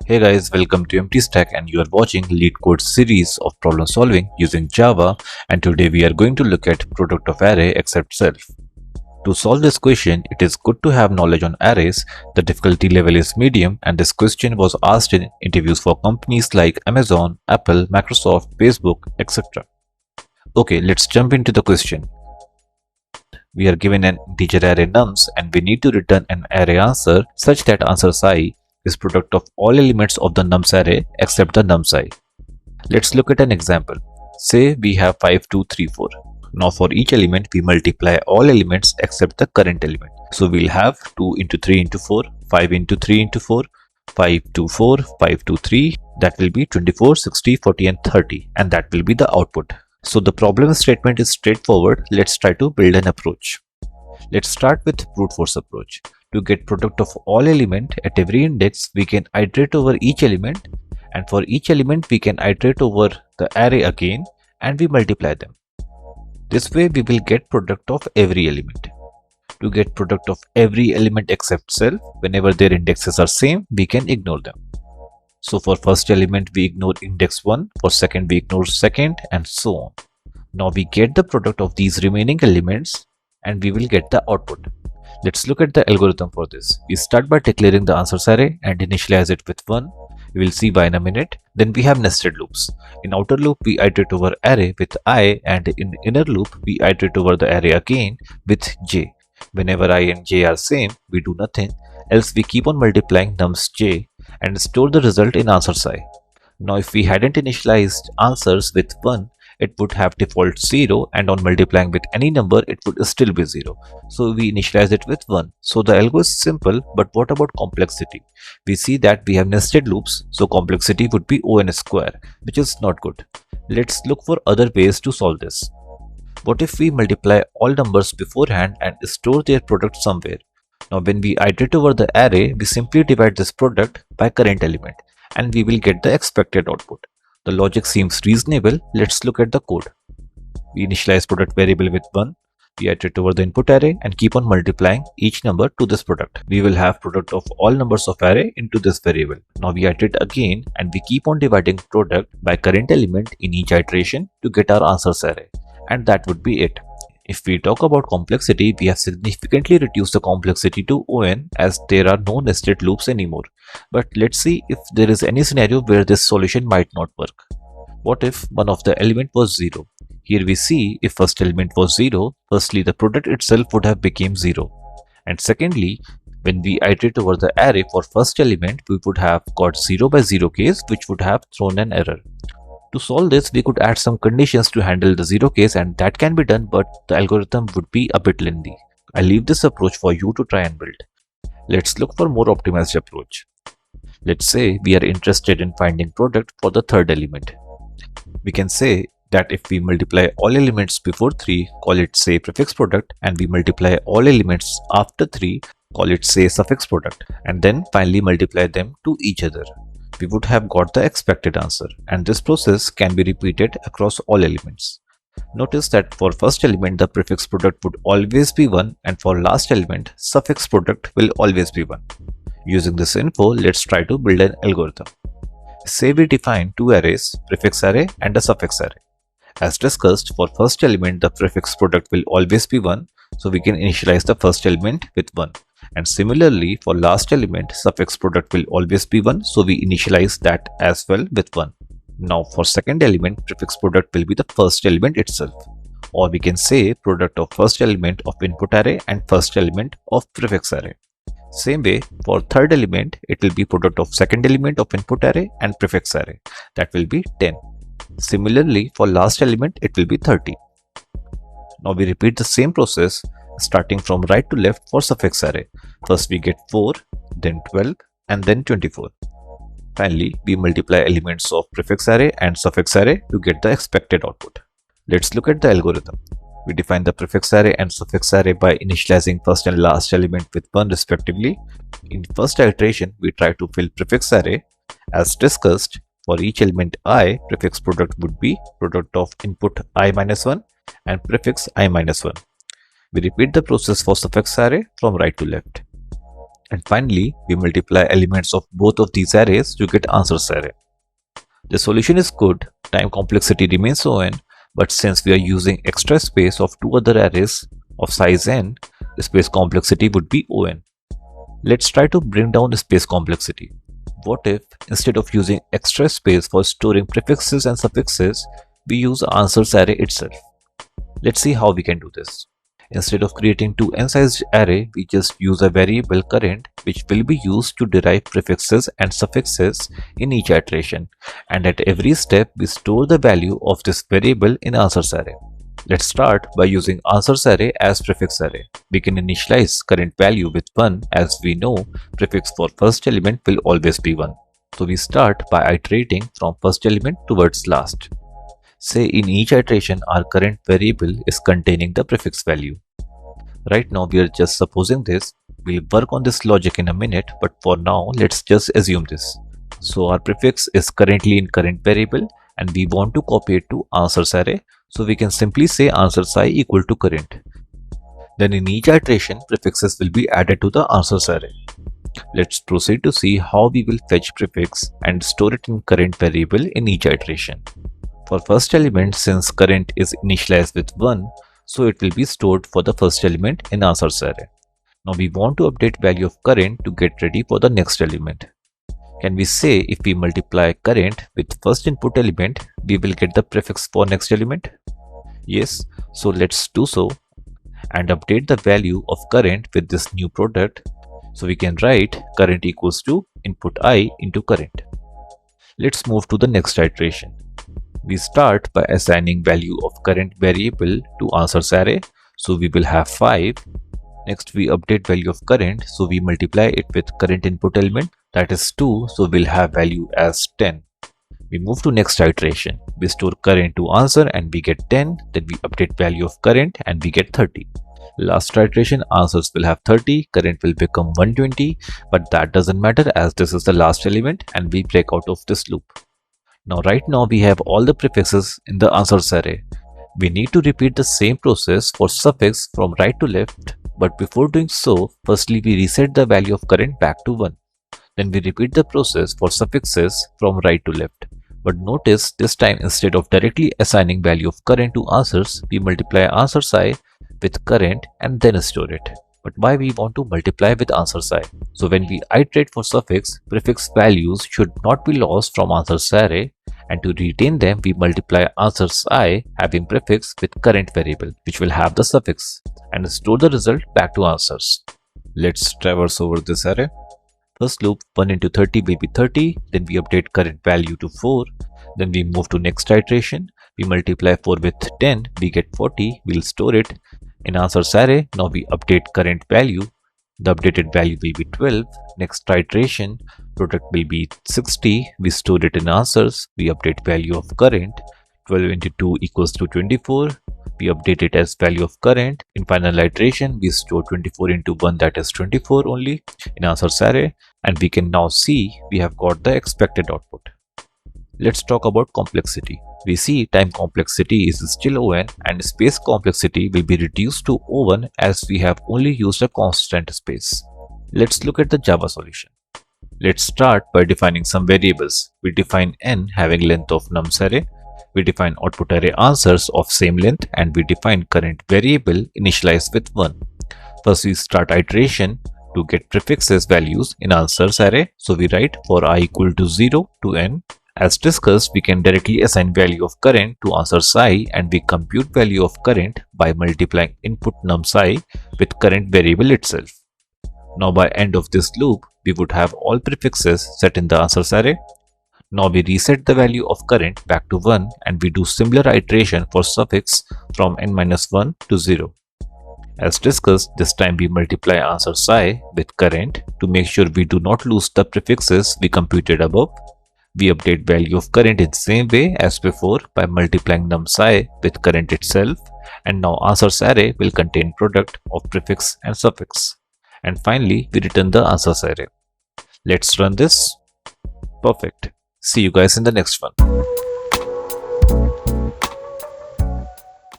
Hey guys, welcome to Empty Stack and you are watching LeetCode series of problem solving using Java, and today we are going to look at product of array except self. To solve this question, it is good to have knowledge on arrays. The difficulty level is medium and this question was asked in interviews for companies like Amazon, Apple, Microsoft, Facebook, etc. Okay, let's jump into the question. We are given an integer array nums and we need to return an array answer such that answer I is product of all elements of the nums array except the nums I. Let's look at an example. Say we have 5, 2, 3, 4. Now for each element we multiply all elements except the current element. So we'll have 2 into 3 into 4, 5 into 3 into 4, 5 to 4, 5 to 3. That will be 24, 60, 40 and 30, and that will be the output. So the problem statement is straightforward. Let's try to build an approach. Let's start with brute force approach. To get product of all element at every index, we can iterate over each element, and for each element we can iterate over the array again and we multiply them. This way we will get product of every element. To get product of every element except self, whenever their indexes are same, we can ignore them. So for first element we ignore index 1, for second we ignore second, and so on. Now we get the product of these remaining elements and we will get the output. Let's look at the algorithm for this. We start by declaring the answers array and initialize it with 1. We will see why in a minute. Then we have nested loops. In outer loop we iterate over array with I, and in inner loop we iterate over the array again with j. Whenever I and j are same, we do nothing, else we keep on multiplying nums j and store the result in answers I. Now if we hadn't initialized answers with 1, it would have default 0, and on multiplying with any number it would still be 0. So we initialize it with 1. So the algo is simple, but what about complexity? We see that we have nested loops, so complexity would be O(n) square, which is not good. Let's look for other ways to solve this. What if we multiply all numbers beforehand and store their product somewhere? Now when we iterate over the array, we simply divide this product by current element and we will get the expected output. The logic seems reasonable. Let's look at the code. We initialize product variable with 1. We iterate over the input array and keep on multiplying each number to this product. We will have product of all numbers of array into this variable. Now we iterate again and we keep on dividing product by current element in each iteration to get our answers array. And that would be it. If we talk about complexity, we have significantly reduced the complexity to O(n) as there are no nested loops anymore. But let's see if there is any scenario where this solution might not work. What if one of the element was 0? Here we see if first element was 0, firstly the product itself would have become 0. And secondly, when we iterate over the array for first element, we would have got 0 by 0 case, which would have thrown an error. To solve this, we could add some conditions to handle the 0 case, and that can be done, but the algorithm would be a bit lengthy. I'll leave this approach for you to try and build. Let's look for more optimized approach. Let's say we are interested in finding product for the third element. We can say that if we multiply all elements before 3, call it say prefix product, and we multiply all elements after 3, call it say suffix product, and then finally multiply them to each other. We would have got the expected answer, and this process can be repeated across all elements. Notice that for first element the prefix product would always be 1, and for last element suffix product will always be 1. Using this info, let's try to build an algorithm. Say we define two arrays, prefix array and a suffix array. As discussed, for first element the prefix product will always be 1, so we can initialize the first element with 1. And similarly, for last element, suffix product will always be 1, so we initialize that as well with 1. Now for second element, prefix product will be the first element itself. Or we can say product of first element of input array and first element of prefix array. Same way, for third element, it will be product of second element of input array and prefix array. That will be 10. Similarly, for last element, it will be 30. Now we repeat the same process starting from right to left for suffix array. First we get 4, then 12, and then 24. Finally, we multiply elements of prefix array and suffix array to get the expected output. Let's look at the algorithm. We define the prefix array and suffix array by initializing first and last element with 1 respectively. In first iteration, we try to fill prefix array. As discussed, for each element I, prefix product would be product of input I-1 and prefix I-1. We repeat the process for suffix array from right to left. And finally, we multiply elements of both of these arrays to get answers array. The solution is good, time complexity remains on, but since we are using extra space of two other arrays of size n, the space complexity would be on. Let's try to bring down the space complexity. What if, instead of using extra space for storing prefixes and suffixes, we use the answers array itself? Let's see how we can do this. Instead of creating two n-sized array, we just use a variable current which will be used to derive prefixes and suffixes in each iteration, and at every step we store the value of this variable in answers array. Let's start by using answers array as prefix array. We can initialize current value with 1, as we know prefix for first element will always be 1. So we start by iterating from first element towards last. Say in each iteration our current variable is containing the prefix value. Right now we are just supposing this. We'll work on this logic in a minute, but for now let's just assume this. So our prefix is currently in current variable and we want to copy it to answers array, so we can simply say answers I equal to current. Then in each iteration prefixes will be added to the answers array. Let's proceed to see how we will fetch prefix and store it in current variable in each iteration. For first element, since current is initialized with 1, so it will be stored for the first element in answers array. Now we want to update value of current to get ready for the next element. Can we say if we multiply current with first input element, we will get the prefix for next element? Yes, so let's do so and update the value of current with this new product. So we can write current equals to input I into current. Let's move to the next iteration. We start by assigning value of current variable to answers array, so we will have 5. Next we update value of current, so we multiply it with current input element, that is 2, so we'll have value as 10. We move to next iteration. We store current to answer and we get 10, then we update value of current and we get 30. Last iteration, answers will have 30, current will become 120, but that doesn't matter as this is the last element and we break out of this loop. Now right now we have all the prefixes in the answers array. We need to repeat the same process for suffix from right to left, but before doing so, firstly we reset the value of current back to 1. Then we repeat the process for suffixes from right to left. But notice this time instead of directly assigning value of current to answers, we multiply answers I with current and then store it. But why we want to multiply with answers I? So when we iterate for suffix, prefix values should not be lost from answers array, and to retain them we multiply answers I having prefix with current variable which will have the suffix and store the result back to answers. Let's traverse over this array. First loop 1 into 30 will be 30, then we update current value to 4, then we move to next iteration, we multiply 4 with 10, we get 40, we'll store it in answers array. Now we update current value, the updated value will be 12, next iteration product will be 60, we store it in answers, we update value of current, 12 into 2 equals to 24, we update it as value of current. In final iteration we store 24 into 1, that is 24 only in answers array, and we can now see we have got the expected output. Let's talk about complexity. We see time complexity is still O(n) and space complexity will be reduced to O(1) as we have only used a constant space. Let's look at the Java solution. Let's start by defining some variables. We define n having length of nums array. We define output array answers of same length, and we define current variable initialized with 1. First we start iteration to get prefixes values in answers array. So we write for I equal to 0 to n. As discussed, we can directly assign value of current to answers I, and we compute value of current by multiplying input nums I with current variable itself. Now by end of this loop, we would have all prefixes set in the answers array. Now we reset the value of current back to 1 and we do similar iteration for suffix from n-1 to 0. As discussed, this time we multiply answers I with current to make sure we do not lose the prefixes we computed above. We update value of current in the same way as before by multiplying nums I with current itself, and now answers array will contain product of prefix and suffix. And finally, we return the answers array. Let's run this. Perfect. See you guys in the next one.